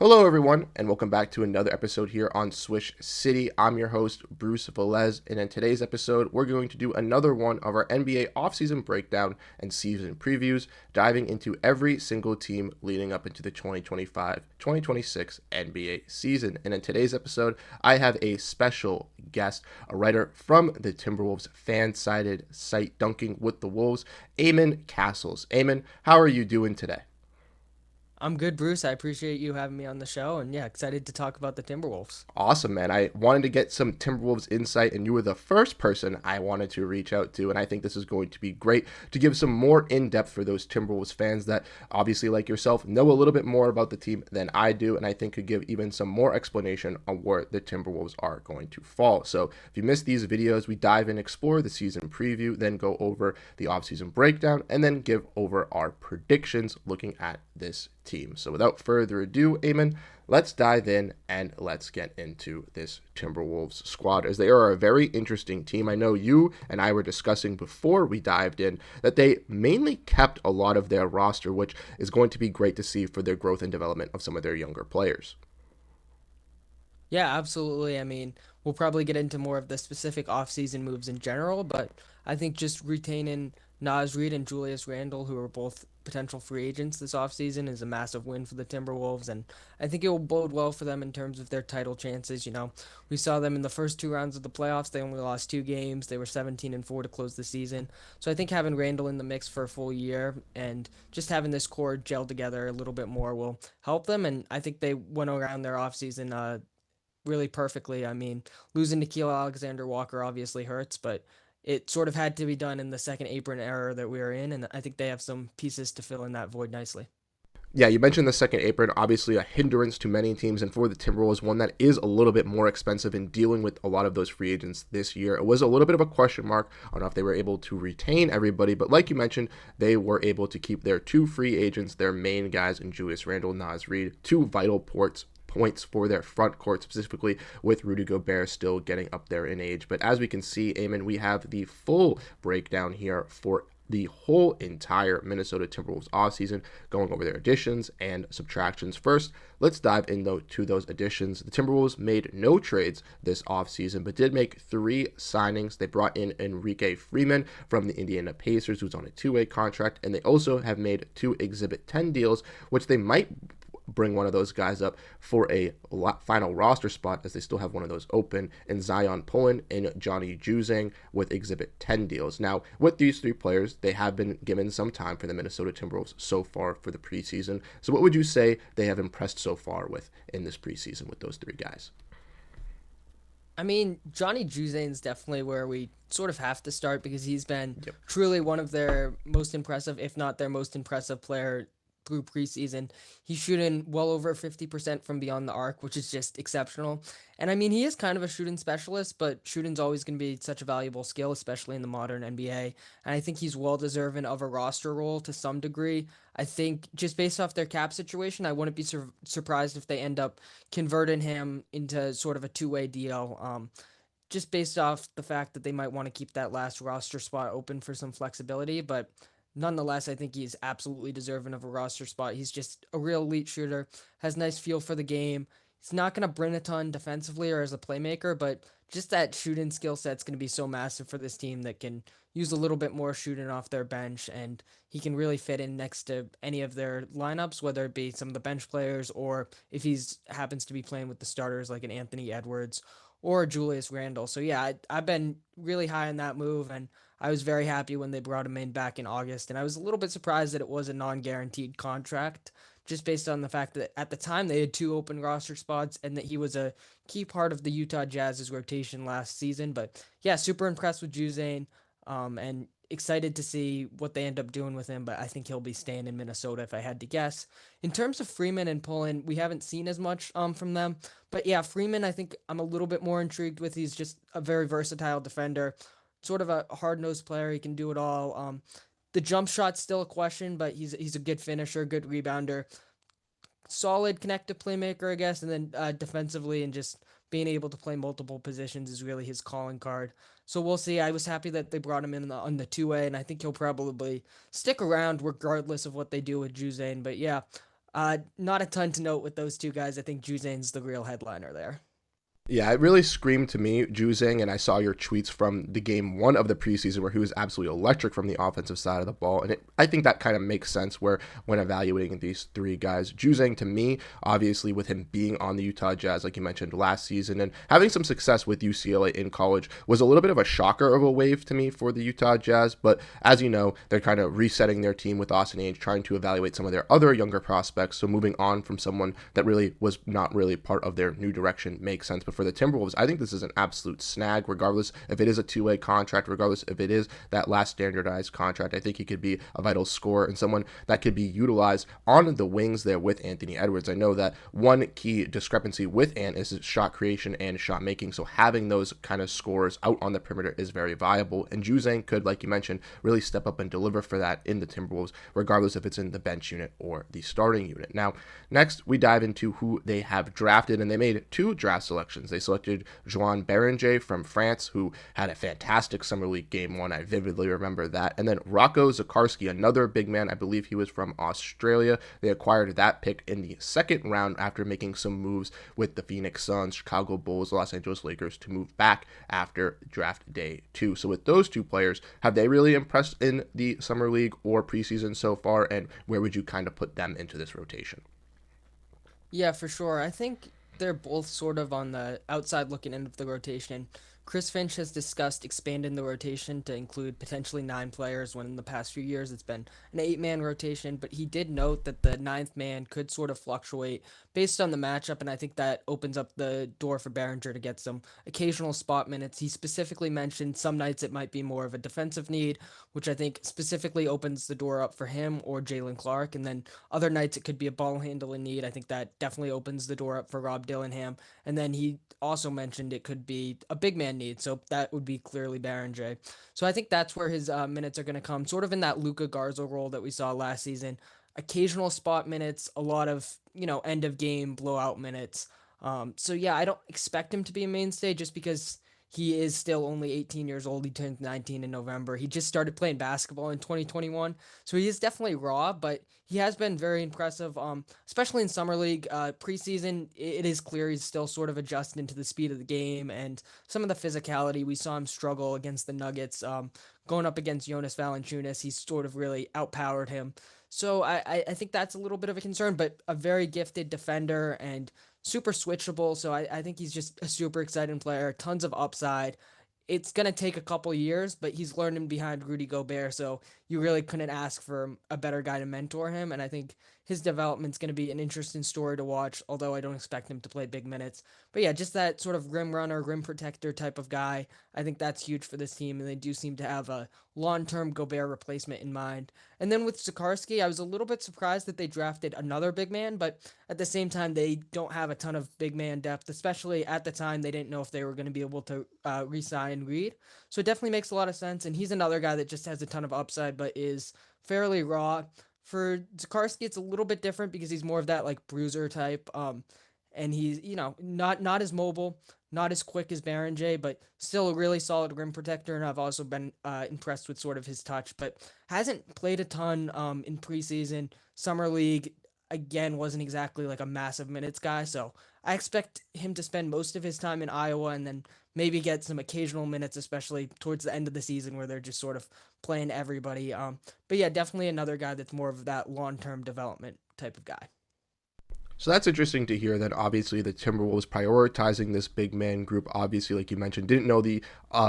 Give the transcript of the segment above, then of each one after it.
Hello, everyone, and welcome back to another episode here on Swish City. I'm your host, Bruce Veliz, and in today's episode, we're going to do another one of our NBA offseason breakdown and season previews, diving into every single team leading up into the 2025-2026 NBA season. And in today's episode, I have a special guest, a writer from the Timberwolves fan-sided site Dunking with the Wolves, Eamon Cassles. Eamon, how are you doing today? I'm good, Bruce. I appreciate you having me on the show, and yeah, excited to talk about the Timberwolves. Awesome, man. I wanted to get some Timberwolves insight, and you were the first person I wanted to reach out to. And I think this is going to be great to give some more in depth for those Timberwolves fans that, obviously, like yourself, know a little bit more about the team than I do. And I think could give even some more explanation on where the Timberwolves are going to fall. So if you missed these videos, we dive in, explore the season preview, then go over the offseason breakdown, and then give over our predictions looking at this team. So without further ado, Eamon, let's dive in and let's get into this Timberwolves squad, as they are a very interesting team. I know you and I were discussing before we dived in that they mainly kept a lot of their roster, which is going to be great to see for their growth and development of some of their younger players. Yeah, absolutely. I mean, we'll probably get into more of the specific offseason moves in general, but I think just retaining Naz Reid and Julius Randle, who are both potential free agents this offseason, is a massive win for the Timberwolves, and I think it will bode well for them in terms of their title chances. We saw them in the first two rounds of the playoffs. They only lost two games. They were 17-4 to close the season. So I think having Randle in the mix for a full year and just having this core gel together a little bit more will help them, and I think they went around their offseason really perfectly. I mean, losing Nikhil Alexander Walker obviously hurts, but it sort of had to be done in the second apron era that we are in, and I think they have some pieces to fill in that void nicely. Yeah, you mentioned the second apron, obviously a hindrance to many teams, and for the Timberwolves, one that is a little bit more expensive in dealing with a lot of those free agents this year. It was a little bit of a question mark on if they were able to retain everybody, but like you mentioned, they were able to keep their two free agents, their main guys in Julius Randle, Naz Reid, two vital points for their front court, specifically with Rudy Gobert still getting up there in age. But as we can see, Eamon, we have the full breakdown here for the whole entire Minnesota Timberwolves offseason, going over their additions and subtractions. First, let's dive into those additions. The Timberwolves made no trades this offseason, but did make three signings. They brought in Enrique Freeman from the Indiana Pacers, who's on a two-way contract, and they also have made two Exhibit 10 deals, which they might bring one of those guys up for a final roster spot, as they still have one of those open in Zion Pullen and Johnny Juzang with Exhibit 10 deals. Now, with these three players, they have been given some time for the Minnesota Timberwolves so far for the preseason. So what would you say they have impressed so far with in this preseason with those three guys? I mean, Johnny Juzane's definitely where we sort of have to start because he's been Yep. truly one of their most impressive, if not their most impressive player through preseason. He's shooting well over 50% from beyond the arc, which is just exceptional. And I mean, he is kind of a shooting specialist, but shooting's always going to be such a valuable skill, especially in the modern NBA. And I think he's well deserving of a roster role to some degree. I think just based off their cap situation, I wouldn't be surprised if they end up converting him into sort of a two-way deal. Just based off the fact that they might want to keep that last roster spot open for some flexibility. But nonetheless, I think he's absolutely deserving of a roster spot. He's just a real elite shooter, has nice feel for the game. He's not going to bring a ton defensively or as a playmaker, but just that shooting skill set's going to be so massive for this team that can use a little bit more shooting off their bench, and he can really fit in next to any of their lineups, whether it be some of the bench players or if he's happens to be playing with the starters like an Anthony Edwards or Julius Randle. So yeah, I've been really high on that move, and I was very happy when they brought him in back in August, and I was a little bit surprised that it was a non-guaranteed contract, just based on the fact that at the time they had two open roster spots and that he was a key part of the Utah Jazz's rotation last season. But yeah, super impressed with Juzane, and excited to see what they end up doing with him. But I think he'll be staying in Minnesota if I had to guess. In terms of Freeman and Pullen, we haven't seen as much from them. But yeah, Freeman, I think I'm a little bit more intrigued with. He's just a very versatile defender, sort of a hard nosed player. He can do it all. The jump shot's still a question, but he's a good finisher, good rebounder, solid connective playmaker, I guess. And then defensively and just being able to play multiple positions is really his calling card. So we'll see. I was happy that they brought him in on the two way, and I think he'll probably stick around regardless of what they do with Juzane. But yeah, Not a ton to note with those two guys. I think Juzane's the real headliner there. Yeah, it really screamed to me, Juzang, and I saw your tweets from the game one of the preseason where he was absolutely electric from the offensive side of the ball. And I think that kind of makes sense where when evaluating these three guys. Juzang, to me, obviously, with him being on the Utah Jazz, like you mentioned last season, and having some success with UCLA in college, was a little bit of a shocker of a wave to me for the Utah Jazz. But as you know, they're kind of resetting their team with Austin Ainge, trying to evaluate some of their other younger prospects. So moving on from someone that really was not really part of their new direction makes sense. But for the Timberwolves, I think this is an absolute snag, regardless if it is a two-way contract, regardless if it is that last standardized contract. I think he could be a vital scorer and someone that could be utilized on the wings there with Anthony Edwards. I know that one key discrepancy with Ant is his shot creation and shot making, so having those kind of scorers out on the perimeter is very viable. And Juzang could, like you mentioned, really step up and deliver for that in the Timberwolves, regardless if it's in the bench unit or the starting unit. Now, next we dive into who they have drafted, and they made two draft selections. They selected Joan Berenger from France, who had a fantastic Summer League game one. I vividly remember that. And then Rocco Zakarski, another big man. I believe he was from Australia. They acquired that pick in the second round after making some moves with the Phoenix Suns, Chicago Bulls, Los Angeles Lakers to move back after draft day 2. So with those two players, have they really impressed in the Summer League or preseason so far? And where would you kind of put them into this rotation? Yeah, for sure. I think they're both sort of on the outside looking end of the rotation. Chris Finch has discussed expanding the rotation to include potentially 9 players when in the past few years it's been an 8-man rotation, but he did note that the ninth man could sort of fluctuate based on the matchup, and I think that opens up the door for Behringer to get some occasional spot minutes. He specifically mentioned some nights it might be more of a defensive need, which I think specifically opens the door up for him or Jalen Clark, and then other nights it could be a ball handling need. I think that definitely opens the door up for Rob Dillingham. And then he also mentioned it could be a big man need, so that would be clearly Barron. So I think that's where his minutes are going to come, sort of in that Luka Garza role that we saw last season. Occasional spot minutes, a lot of end of game blowout minutes. So yeah, I don't expect him to be a mainstay just because he is still only 18 years old. He turned 19 in November. He just started playing basketball in 2021. So he is definitely raw, but he has been very impressive, especially in Summer League. Preseason, it is clear he's still sort of adjusting to the speed of the game and some of the physicality. We saw him struggle against the Nuggets. Going up against Jonas Valanciunas, he sort of really outpowered him. So I think that's a little bit of a concern, but a very gifted defender and super switchable. So I think he's just a super exciting player, tons of upside. It's going to take a couple years, but he's learning behind Rudy Gobert. So you really couldn't ask for a better guy to mentor him. And I think his development's going to be an interesting story to watch, although I don't expect him to play big minutes. But yeah, just that sort of rim runner, rim protector type of guy. I think that's huge for this team. And they do seem to have a long-term Gobert replacement in mind. And then with Sikorsky, I was a little bit surprised that they drafted another big man, but at the same time, they don't have a ton of big man depth, especially at the time they didn't know if they were going to be able to re-sign Reed. So it definitely makes a lot of sense. And he's another guy that just has a ton of upside, but is fairly raw. For Zakarski, it's a little bit different because he's more of that like bruiser type. And he's not as mobile, not as quick as Baron J, but still a really solid rim protector. And I've also been impressed with sort of his touch, but hasn't played a ton in preseason. Summer League again wasn't exactly like a massive minutes guy, so I expect him to spend most of his time in Iowa and then maybe get some occasional minutes, especially towards the end of the season where they're just sort of playing everybody. But yeah, definitely another guy that's more of that long-term development type of guy. So that's interesting to hear that obviously the Timberwolves prioritizing this big man group, obviously, like you mentioned, didn't know the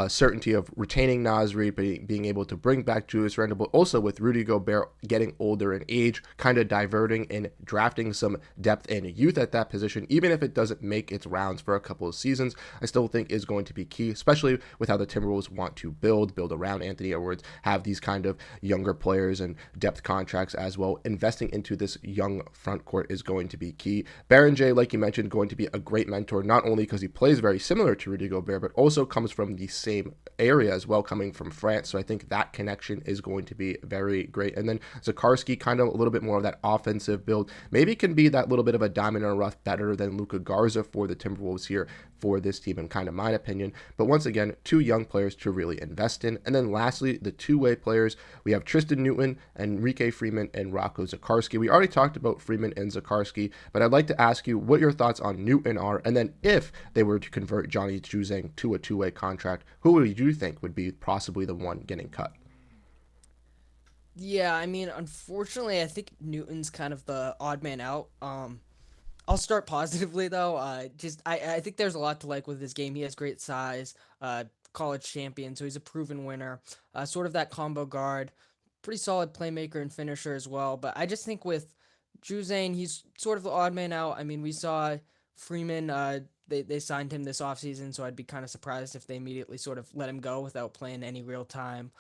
certainty of retaining Nasri, but being able to bring back Julius Randle, but also with Rudy Gobert getting older in age, kind of diverting and drafting some depth and youth at that position, even if it doesn't make its rounds for a couple of seasons, I still think is going to be key, especially with how the Timberwolves want to build around Anthony Edwards, have these kind of younger players and depth contracts as well. Investing into this young front court is going to be key. Baron J, like you mentioned, going to be a great mentor, not only because he plays very similar to Rudy Gobert, but also comes from the same area as well, coming from France. So I think that connection is going to be very great. And then Zakarski, kind of a little bit more of that offensive build. Maybe can be that little bit of a diamond in the rough, better than Luka Garza for the Timberwolves here for this team, in kind of my opinion. But once again, two young players to really invest in. And then lastly, the two-way players. We have Tristan Newton, Enrique Freeman, and Rocco Zakarski. We already talked about Freeman and Zakarski, but I'd like to ask you what your thoughts on Newton are, and then if they were to convert Johnny Juzang to a two-way contract, who would you think would be possibly the one getting cut? Yeah, I mean, unfortunately, I think Newton's kind of the odd man out. I'll start positively though. I think there's a lot to like with his game. He has great size. College champion, so he's a proven winner. Sort of that combo guard, pretty solid playmaker and finisher as well. But I just think with Juzane, he's sort of the odd man out. I mean, we saw Freeman. They signed him this offseason, so I'd be kind of surprised if they immediately sort of let him go without playing any real time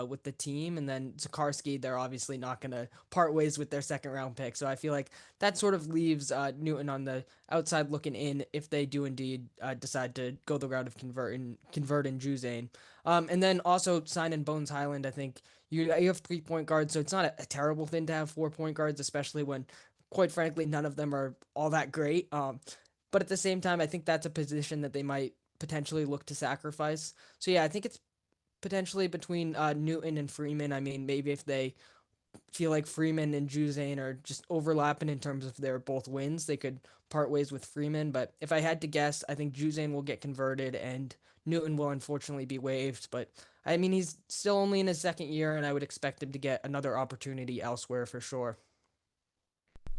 with the team. And then Zakarski, they're obviously not going to part ways with their second round pick. So I feel like that sort of leaves Newton on the outside looking in if they do indeed decide to go the route of converting Juzane. And then also sign in Bones Highland. I think you have 3 point guards, so it's not a terrible thing to have 4 point guards, especially when, quite frankly, none of them are all that great. But at the same time, I think that's a position that they might potentially look to sacrifice. So yeah, I think it's potentially between Newton and Freeman. I mean, maybe if they feel like Freeman and Juzane are just overlapping in terms of their both wins, they could part ways with Freeman. But if I had to guess, I think Juzane will get converted and Newton will unfortunately be waived. But I mean, he's still only in his second year, and I would expect him to get another opportunity elsewhere for sure.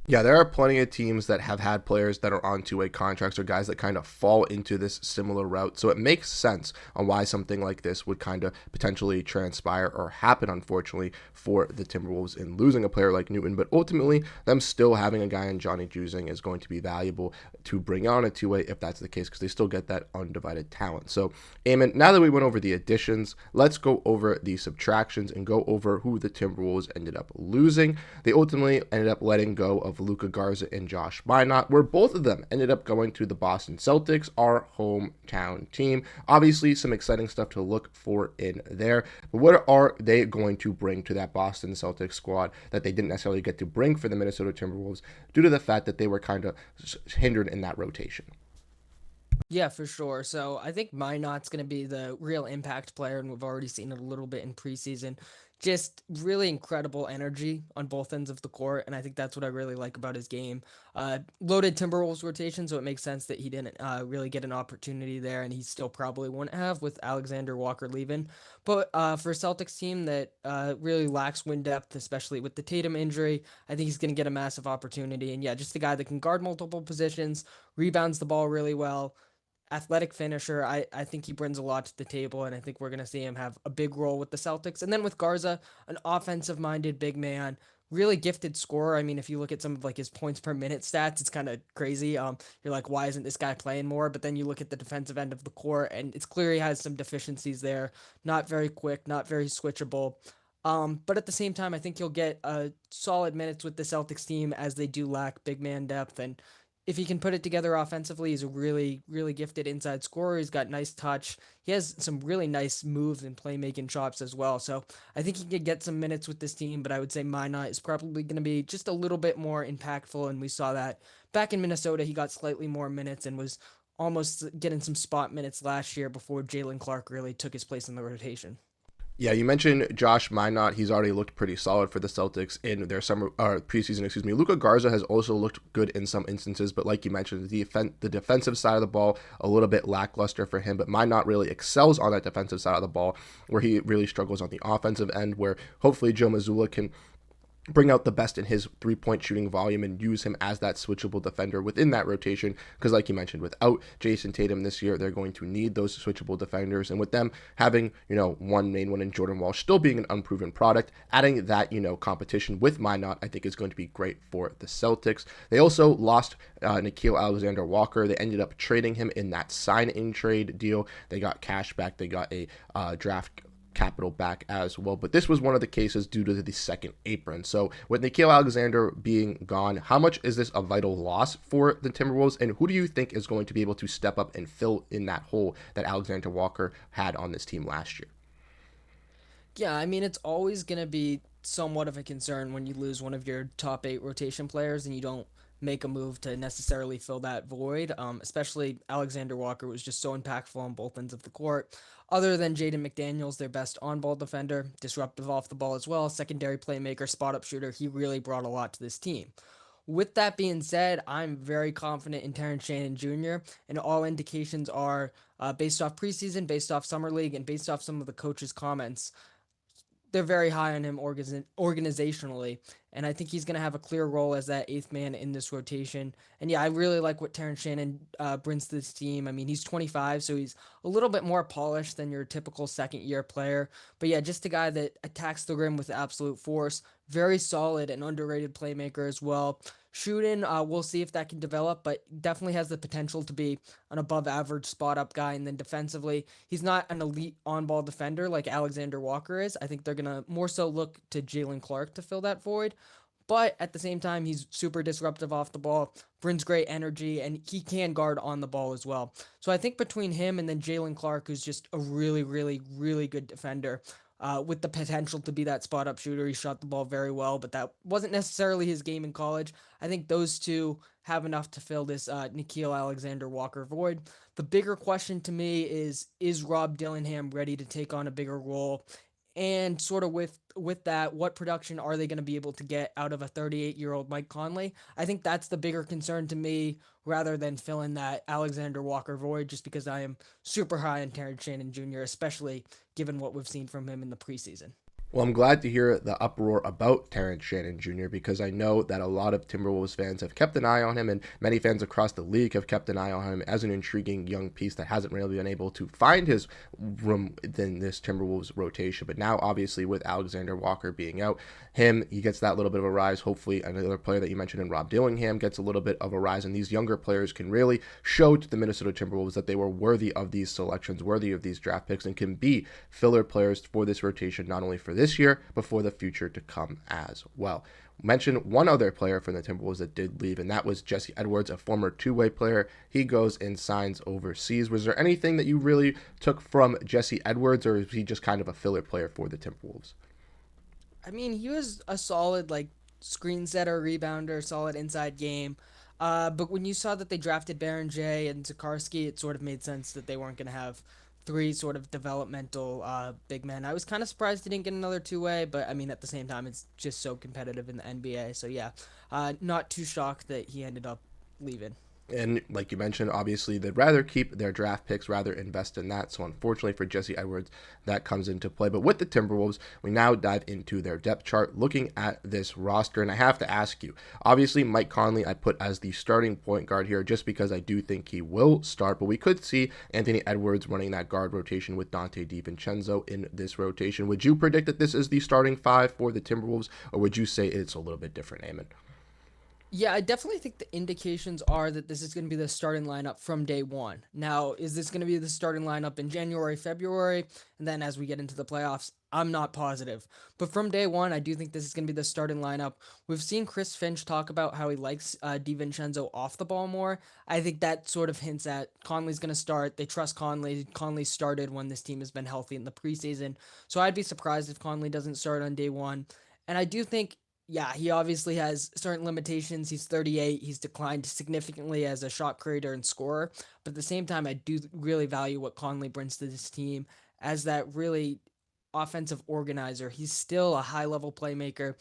Yeah, there are plenty of teams that have had players that are on two-way contracts or guys that kind of fall into this similar route. So it makes sense on why something like this would kind of potentially transpire or happen, unfortunately, for the Timberwolves in losing a player like Newton. But ultimately, them still having a guy in Johnny Juzang is going to be valuable to bring on a two-way if that's the case, because they still get that undivided talent. So, Eamon, now that we went over the additions, let's go over the subtractions and go over who the Timberwolves ended up losing. They ultimately ended up letting go of Luka Garza and Josh Minott, where both of them ended up going to the Boston Celtics, our hometown team. Obviously, some exciting stuff to look for in there. But what are they going to bring to that Boston Celtics squad that they didn't necessarily get to bring for the Minnesota Timberwolves due to the fact that they were kind of hindered in that rotation? Yeah, for sure. So I think Minott's going to be the real impact player, and we've already seen it a little bit in preseason. Just really incredible energy on both ends of the court, and I think that's what I really like about his game. Loaded Timberwolves rotation, so it makes sense that he didn't really get an opportunity there, and he still probably wouldn't have with Alexander Walker leaving. But for a Celtics team that really lacks win depth, especially with the Tatum injury, I think he's going to get a massive opportunity. And yeah, just a guy that can guard multiple positions, rebounds the ball really well, athletic finisher. I think he brings a lot to the table, and I think we're going to see him have a big role with the Celtics. And then with Garza, an offensive minded big man, really gifted scorer. I mean, if you look at some of like his points per minute stats, it's kind of crazy. You're like, why isn't this guy playing more? But then you look at the defensive end of the court, and it's clear he has some deficiencies there. Not very quick, not very switchable. But at the same time, I think you'll get solid minutes with the Celtics team as they do lack big man depth. And if he can put it together offensively, he's a really, really gifted inside scorer. He's got nice touch. He has some really nice moves and playmaking chops as well. So I think he could get some minutes with this team, but I would say Minot is probably going to be just a little bit more impactful. And we saw that back in Minnesota, he got slightly more minutes and was almost getting some spot minutes last year before Jalen Clark really took his place in the rotation. Yeah, you mentioned Josh Minott. He's already looked pretty solid for the Celtics in their summer preseason. Excuse me. Luka Garza has also looked good in some instances, but like you mentioned, the defensive side of the ball a little bit lackluster for him. But Minott really excels on that defensive side of the ball, where he really struggles on the offensive end. Where hopefully Joe Mazzulla can bring out the best in his three-point shooting volume and use him as that switchable defender within that rotation, because like you mentioned, without Jason Tatum this year, they're going to need those switchable defenders, and with them having, one main one in Jordan Walsh still being an unproven product, adding that, competition with Minot, I think is going to be great for the Celtics. They also lost Nickeil Alexander-Walker. They ended up trading him in that sign-in trade deal. They got cash back. They got a draft capital back as well. But this was one of the cases due to the second apron. So with Nickeil Alexander being gone, how much is this a vital loss for the Timberwolves? And who do you think is going to be able to step up and fill in that hole that Alexander Walker had on this team last year? Yeah, I mean, it's always going to be somewhat of a concern when you lose one of your top eight rotation players and you don't make a move to necessarily fill that void. Especially Alexander Walker was just so impactful on both ends of the court. Other than Jaden McDaniels, their best on ball defender, disruptive off the ball as well, secondary playmaker, spot up shooter, he really brought a lot to this team. With that being said, I'm very confident in Terrence Shannon Jr., and all indications are based off preseason, based off summer league, and based off some of the coaches' comments they're very high on him organizationally, and I think he's going to have a clear role as that eighth man in this rotation. And yeah, I really like what Terrence Shannon brings to this team. I mean, he's 25, so he's a little bit more polished than your typical second year player. But yeah, just a guy that attacks the rim with absolute force. Very solid and underrated playmaker as well. Shooting, we'll see if that can develop, but definitely has the potential to be an above average spot up guy. And then defensively, he's not an elite on ball defender like Alexander Walker is. I think they're going to more so look to Jalen Clark to fill that void. But at the same time, he's super disruptive off the ball, brings great energy, and he can guard on the ball as well. So I think between him and then Jalen Clark, who's just a really, really, really good defender, with the potential to be that spot up shooter. He shot the ball very well, but that wasn't necessarily his game in college. I think those two have enough to fill this Nickeil Alexander Walker void. The bigger question to me is Rob Dillingham ready to take on a bigger role? And sort of with that, what production are they going to be able to get out of a 38-year-old Mike Conley? I think that's the bigger concern to me rather than filling that Alexander Walker void, just because I am super high on Terrence Shannon Jr., especially given what we've seen from him in the preseason. Well, I'm glad to hear the uproar about Terrence Shannon Jr. because I know that a lot of Timberwolves fans have kept an eye on him, and many fans across the league have kept an eye on him as an intriguing young piece that hasn't really been able to find his room in this Timberwolves rotation. But now, obviously, with Alexander Walker being out, he gets that little bit of a rise. Hopefully, another player that you mentioned in Rob Dillingham gets a little bit of a rise, and these younger players can really show to the Minnesota Timberwolves that they were worthy of these selections, worthy of these draft picks, and can be filler players for this rotation, not only for this year, but for the future to come as well. Mention one other player from the Timberwolves that did leave, and that was Jesse Edwards, a former two-way player. He goes and signs overseas. Was there anything that you really took from Jesse Edwards, or is he just kind of a filler player for the Timberwolves? I mean, he was a solid like screen setter, rebounder, solid inside game. But when you saw that they drafted Baron J and Zakarski, it sort of made sense that they weren't going to have three sort of developmental big men. I was kind of surprised he didn't get another two way, but I mean, at the same time, it's just so competitive in the NBA. So yeah, not too shocked that he ended up leaving. And like you mentioned, obviously they'd rather keep their draft picks, rather invest in that. So unfortunately for Jesse Edwards, that comes into play. But with the Timberwolves, we now dive into their depth chart, looking at this roster. And I have to ask you, obviously Mike Conley I put as the starting point guard here just because I do think he will start. But we could see Anthony Edwards running that guard rotation with Dante DiVincenzo in this rotation. Would you predict that this is the starting five for the Timberwolves, or would you say it's a little bit different, Eamon? Yeah, I definitely think the indications are that this is going to be the starting lineup from day one. Now, is this going to be the starting lineup in January, February, and then as we get into the playoffs? I'm not positive. But from day one, I do think this is going to be the starting lineup. We've seen Chris Finch talk about how he likes DiVincenzo off the ball more. I think that sort of hints at Conley's going to start. They trust Conley. Conley started when this team has been healthy in the preseason. So I'd be surprised if Conley doesn't start on day one. And I do think yeah, he obviously has certain limitations. He's 38. He's declined significantly as a shot creator and scorer. But at the same time, I do really value what Conley brings to this team as that really offensive organizer. He's still a high level playmaker.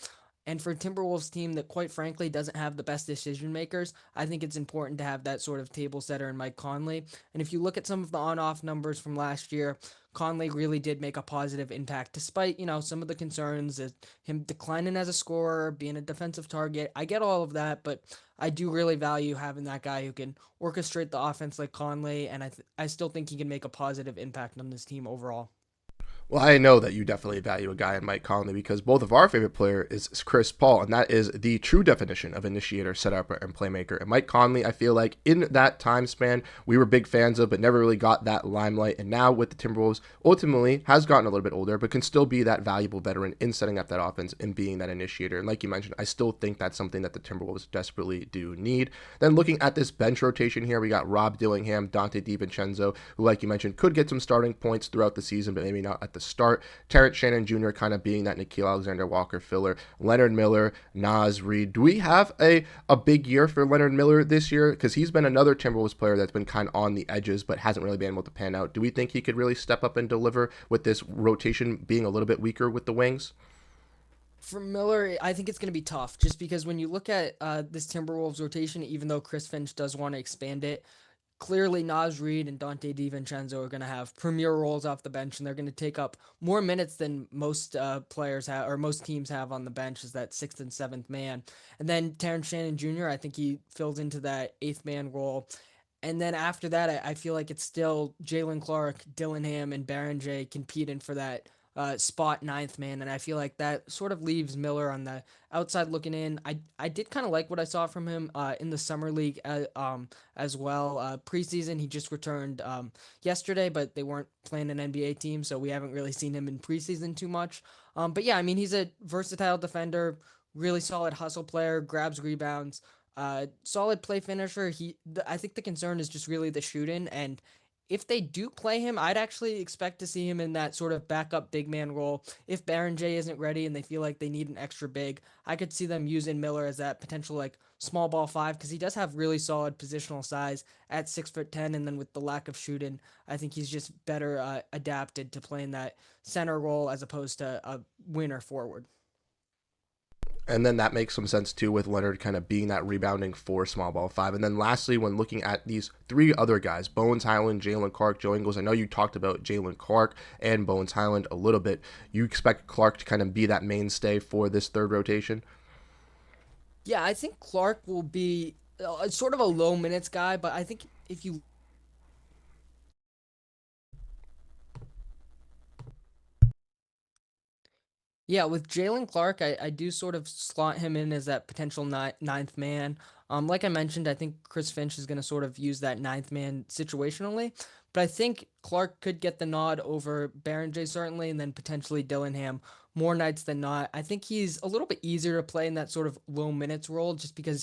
And for a Timberwolves team that, quite frankly, doesn't have the best decision makers, I think it's important to have that sort of table setter in Mike Conley. And if you look at some of the on off numbers from last year, Conley really did make a positive impact, despite, some of the concerns that him declining as a scorer, being a defensive target. I get all of that, but I do really value having that guy who can orchestrate the offense like Conley, and I still think he can make a positive impact on this team overall. Well, I know that you definitely value a guy in Mike Conley because both of our favorite player is Chris Paul, and that is the true definition of initiator, setup, and playmaker. And Mike Conley, I feel like in that time span, we were big fans of, but never really got that limelight. And now with the Timberwolves, ultimately has gotten a little bit older, but can still be that valuable veteran in setting up that offense and being that initiator. And like you mentioned, I still think that's something that the Timberwolves desperately do need. Then looking at this bench rotation here, we got Rob Dillingham, Dante DiVincenzo, who, like you mentioned, could get some starting points throughout the season, but maybe not at the start. Terrence Shannon Jr. kind of being that Nickeil Alexander-Walker filler. Leonard Miller, Naz Reid. Do we have a big year for Leonard Miller this year? Because he's been another Timberwolves player that's been kind of on the edges, but hasn't really been able to pan out. Do we think he could really step up and deliver with this rotation being a little bit weaker with the wings? For Miller, I think it's going to be tough just because when you look at this Timberwolves rotation, even though Chris Finch does want to expand it, clearly Naz Reid and Dante DiVincenzo are going to have premier roles off the bench, and they're going to take up more minutes than most players have or most teams have on the bench as that sixth and seventh man. And then Terrence Shannon Jr., I think he fills into that eighth man role. And then after that, I feel like it's still Jalen Clark, Dillingham, and Baron J competing for that spot ninth man. And I feel like that sort of leaves Miller on the outside looking in. I did kind of like what I saw from him in the summer league as well. Preseason, he just returned yesterday, but they weren't playing an NBA team, so we haven't really seen him in preseason too much. But yeah, I mean, he's a versatile defender, really solid hustle player, grabs rebounds. Solid play finisher. I think the concern is just really the shooting, and if they do play him, I'd actually expect to see him in that sort of backup big man role. If Baron J isn't ready and they feel like they need an extra big, I could see them using Miller as that potential like small ball five because he does have really solid positional size at 6'10", and then with the lack of shooting, I think he's just better adapted to playing that center role as opposed to a winner forward. And then that makes some sense too with Leonard kind of being that rebounding for small ball five. And then lastly, when looking at these three other guys, Bones Highland, Jalen Clark, Joe Ingles, I know you talked about Jalen Clark and Bones Highland a little bit. You expect Clark to kind of be that mainstay for this third rotation? Yeah, I think Clark will be sort of a low minutes guy, but I think if you Yeah, with Jalen Clark, I do sort of slot him in as that potential ninth man. Like I mentioned, I think Chris Finch is going to sort of use that ninth man situationally, but I think Clark could get the nod over Baron J certainly, and then potentially Dillingham more nights than not. I think he's a little bit easier to play in that sort of low minutes role just because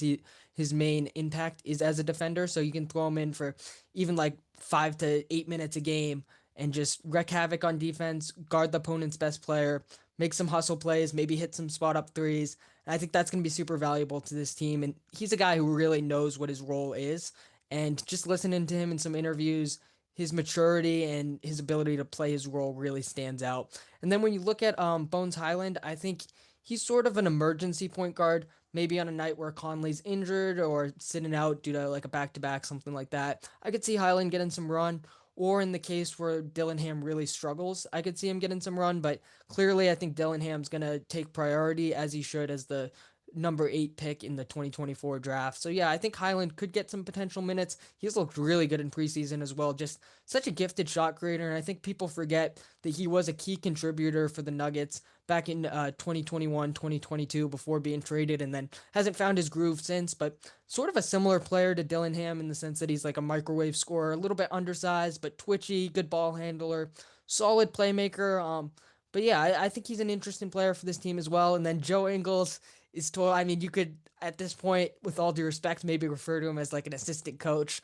his main impact is as a defender, so you can throw him in for even like 5 to 8 minutes a game and just wreak havoc on defense, guard the opponent's best player, make some hustle plays, maybe hit some spot up threes. And I think that's going to be super valuable to this team. And he's a guy who really knows what his role is. And just listening to him in some interviews, his maturity and his ability to play his role really stands out. And then when you look at Bones Highland, I think he's sort of an emergency point guard. Maybe on a night where Conley's injured or sitting out due to like a back to back, something like that. I could see Highland getting some run. Or in the case where Dillingham really struggles, I could see him getting some run. But clearly, I think Dillingham's going to take priority as he should as the number 8 pick in the 2024 draft. So yeah, I think Highland could get some potential minutes. He's looked really good in preseason as well. Just such a gifted shot creator, and I think people forget that he was a key contributor for the Nuggets back in 2021, 2022 before being traded, and then hasn't found his groove since. But sort of a similar player to Dillingham in the sense that he's like a microwave scorer, a little bit undersized but twitchy, good ball handler, solid playmaker. But yeah, I think he's an interesting player for this team as well. And then Joe Ingles is I mean, you could at this point, with all due respect, maybe refer to him as like an assistant coach.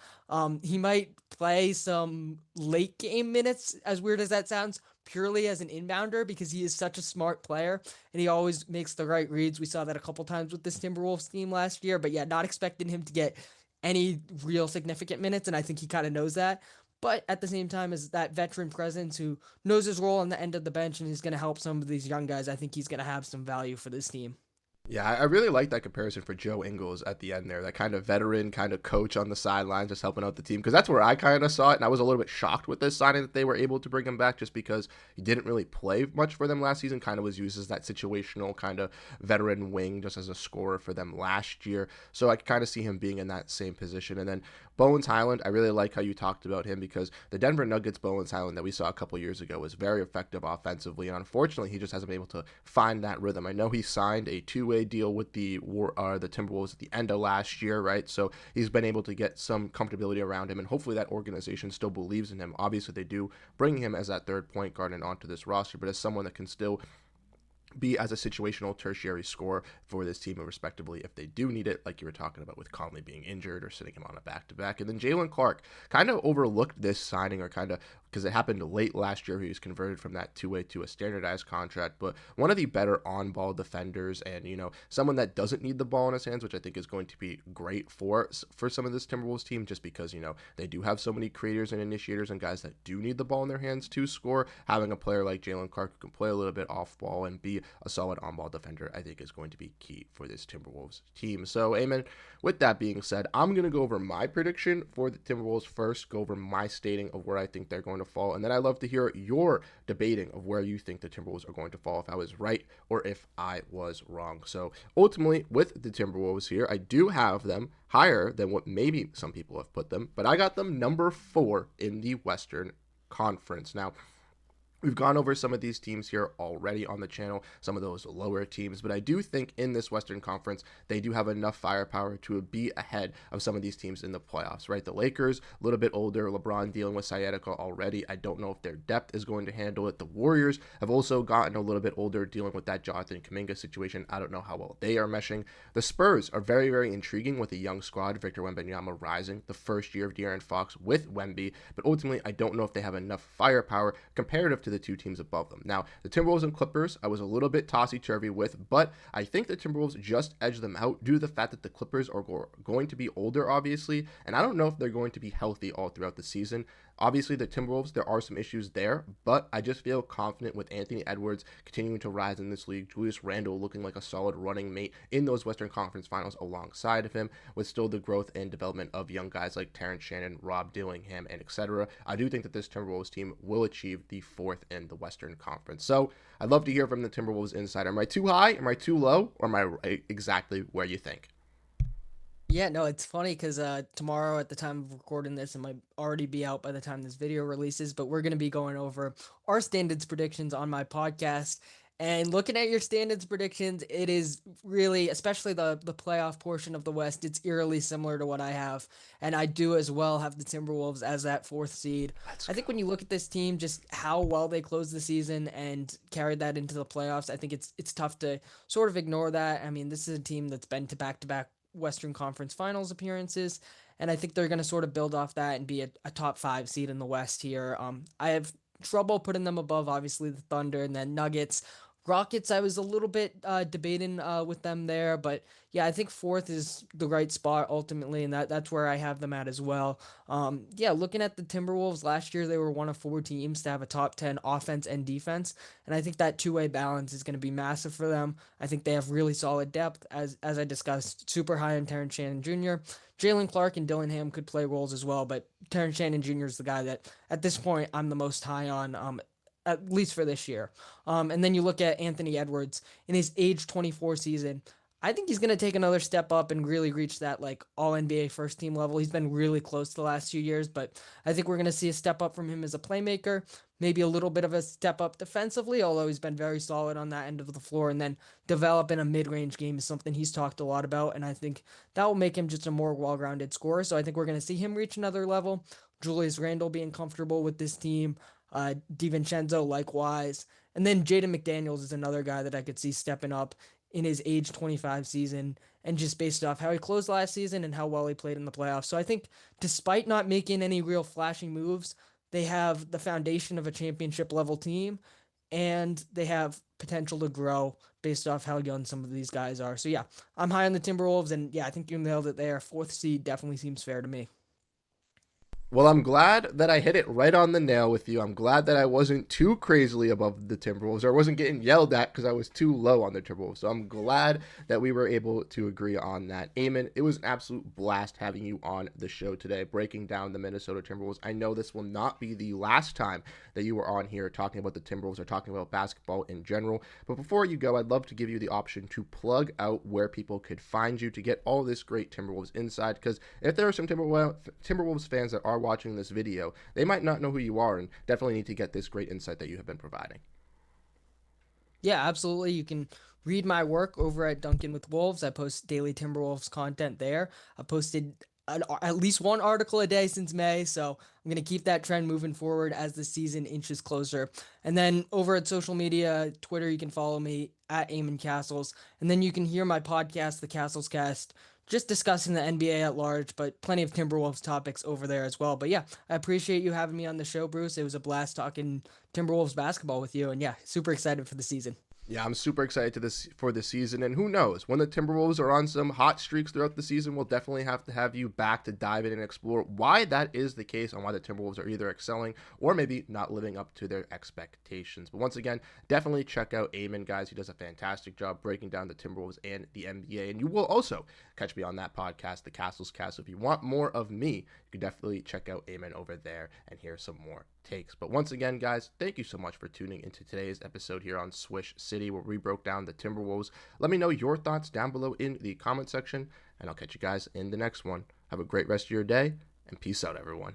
He might play some late game minutes, as weird as that sounds, purely as an inbounder because he is such a smart player and he always makes the right reads. We saw that a couple times with this Timberwolves team last year, but yeah, not expecting him to get any real significant minutes, and I think he kind of knows that. But at the same time, as that veteran presence who knows his role on the end of the bench and is going to help some of these young guys, I think he's going to have some value for this team. Yeah, I really like that comparison for Joe Ingles at the end there. That kind of veteran, kind of coach on the sidelines, just helping out the team. Because that's where I kind of saw it, and I was a little bit shocked with this signing that they were able to bring him back, just because he didn't really play much for them last season. Kind of was used as that situational kind of veteran wing, just as a scorer for them last year. So I kind of see him being in that same position. And then Bones Highland, I really like how you talked about him because the Denver Nuggets Bones Highland that we saw a couple years ago was very effective offensively, and unfortunately, he just hasn't been able to find that rhythm. I know he signed a two-way deal with the Timberwolves at the end of last year, right? So he's been able to get some comfortability around him, and hopefully that organization still believes in him. Obviously, they do bring him as that third point guard and onto this roster, but as someone that can still be as a situational tertiary scorer for this team, respectively, if they do need it, like you were talking about with Conley being injured or sitting him on a back to back. And then Jalen Clark kind of overlooked this signing, or kind of because it happened late last year. He was converted from that two-way to a standardized contract, but one of the better on-ball defenders, and someone that doesn't need the ball in his hands, which I think is going to be great for some of this Timberwolves team, just because they do have so many creators and initiators and guys that do need the ball in their hands to score. Having a player like Jalen Clark who can play a little bit off ball and be a solid on-ball defender, I think is going to be key for this Timberwolves team. So, Eamon, with that being said, I'm going to go over my prediction for the Timberwolves first, go over my stating of where I think they're going to fall, and then I'd love to hear your debating of where you think the Timberwolves are going to fall, if I was right or if I was wrong. So, ultimately, with the Timberwolves here, I do have them higher than what maybe some people have put them, but I got them number 4 in the Western Conference. Now, we've gone over some of these teams here already on the channel, some of those lower teams, but I do think in this Western Conference, they do have enough firepower to be ahead of some of these teams in the playoffs, right? The Lakers, a little bit older, LeBron dealing with sciatica already. I don't know if their depth is going to handle it. The Warriors have also gotten a little bit older, dealing with that Jonathan Kuminga situation. I don't know how well they are meshing. The Spurs are very, very intriguing with a young squad, Victor Wembanyama rising, the first year of De'Aaron Fox with Wemby, but ultimately, I don't know if they have enough firepower comparative to the two teams above them. Now, the Timberwolves and Clippers, I was a little bit tossy-turvy with, but I think the Timberwolves just edge them out due to the fact that the Clippers are going to be older, obviously, and I don't know if they're going to be healthy all throughout the season. Obviously, the Timberwolves, there are some issues there, but I just feel confident with Anthony Edwards continuing to rise in this league, Julius Randle looking like a solid running mate in those Western Conference Finals alongside of him, with still the growth and development of young guys like Terrence Shannon, Rob Dillingham, and etc. I do think that this Timberwolves team will achieve the 4th in the Western Conference. So I'd love to hear from the Timberwolves insider. Am I too high? Am I too low? Or am I exactly where you think? Yeah, no, it's funny because tomorrow at the time of recording this, it might already be out by the time this video releases, but we're going to be going over our standards predictions on my podcast. And looking at your standards predictions, it is really, especially the playoff portion of the West, it's eerily similar to what I have. And I do as well have the Timberwolves as that 4th seed. Let's I think go. when you look at this team, just how well they closed the season and carried that into the playoffs, I think it's tough to sort of ignore that. I mean, this is a team that's been to back-to-back Western Conference Finals appearances, and I think they're going to sort of build off that and be a top 5 seed in the West here. I have trouble putting them above, obviously, the Thunder and then Nuggets. Rockets, I was a little bit debating with them there, but yeah, I think 4th is the right spot ultimately, and that's where I have them at as well. Yeah, looking at the Timberwolves last year, they were one of 4 teams to have a top 10 offense and defense, and I think that two-way balance is going to be massive for them. I think they have really solid depth, as I discussed, super high on Terrence Shannon Jr. Jalen Clark and Dillingham could play roles as well, but Terrence Shannon Jr. is the guy that at this point I'm the most high on. At least for this year. And then you look at Anthony Edwards in his age 24 season. I think he's going to take another step up and really reach that like all NBA first team level. He's been really close the last few years, but I think we're going to see a step up from him as a playmaker, maybe a little bit of a step up defensively, although he's been very solid on that end of the floor. And then develop in a mid range game is something he's talked a lot about. And I think that will make him just a more well rounded scorer. So I think we're going to see him reach another level. Julius Randle being comfortable with this team. DiVincenzo likewise. And then Jaden McDaniels is another guy that I could see stepping up in his age 25 season and just based off how he closed last season and how well he played in the playoffs. So I think despite not making any real flashing moves, they have the foundation of a championship level team and they have potential to grow based off how young some of these guys are. So yeah, I'm high on the Timberwolves and yeah, I think you nailed it there. 4th seed definitely seems fair to me. Well, I'm glad that I hit it right on the nail with you. I'm glad that I wasn't too crazily above the Timberwolves, or I wasn't getting yelled at because I was too low on the Timberwolves. So I'm glad that we were able to agree on that. Eamon, it was an absolute blast having you on the show today, breaking down the Minnesota Timberwolves. I know this will not be the last time that you were on here talking about the Timberwolves or talking about basketball in general. But before you go, I'd love to give you the option to plug out where people could find you to get all this great Timberwolves insight. Because if there are some Timberwolves fans that are watching this video, they might not know who you are and definitely need to get this great insight that you have been providing. Yeah, absolutely. You can read my work over at Duncan with Wolves. I post daily Timberwolves content there. I posted at least one article a day since May, so I'm going to keep that trend moving forward as the season inches closer. And then over at social media, Twitter, you can follow me at Eamon Cassles. And then you can hear my podcast, The Cassels Cast, just discussing the NBA at large, but plenty of Timberwolves topics over there as well. But yeah, I appreciate you having me on the show, Bruce. It was a blast talking Timberwolves basketball with you. And yeah, super excited for the season. Yeah, I'm super excited for this season, and who knows, when the Timberwolves are on some hot streaks throughout the season, we'll definitely have to have you back to dive in and explore why that is the case, and why the Timberwolves are either excelling or maybe not living up to their expectations. But once again, definitely check out Eamon, guys. He does a fantastic job breaking down the Timberwolves and the NBA, and you will also catch me on that podcast, the Cassels Cast. So if you want more of me, you can definitely check out Eamon over there and hear some more takes. But once again, guys, thank you so much for tuning into today's episode here on Swish City, where we broke down the Timberwolves. Let me know your thoughts down below in the comment section, and I'll catch you guys in the next one. Have a great rest of your day, and peace out, everyone.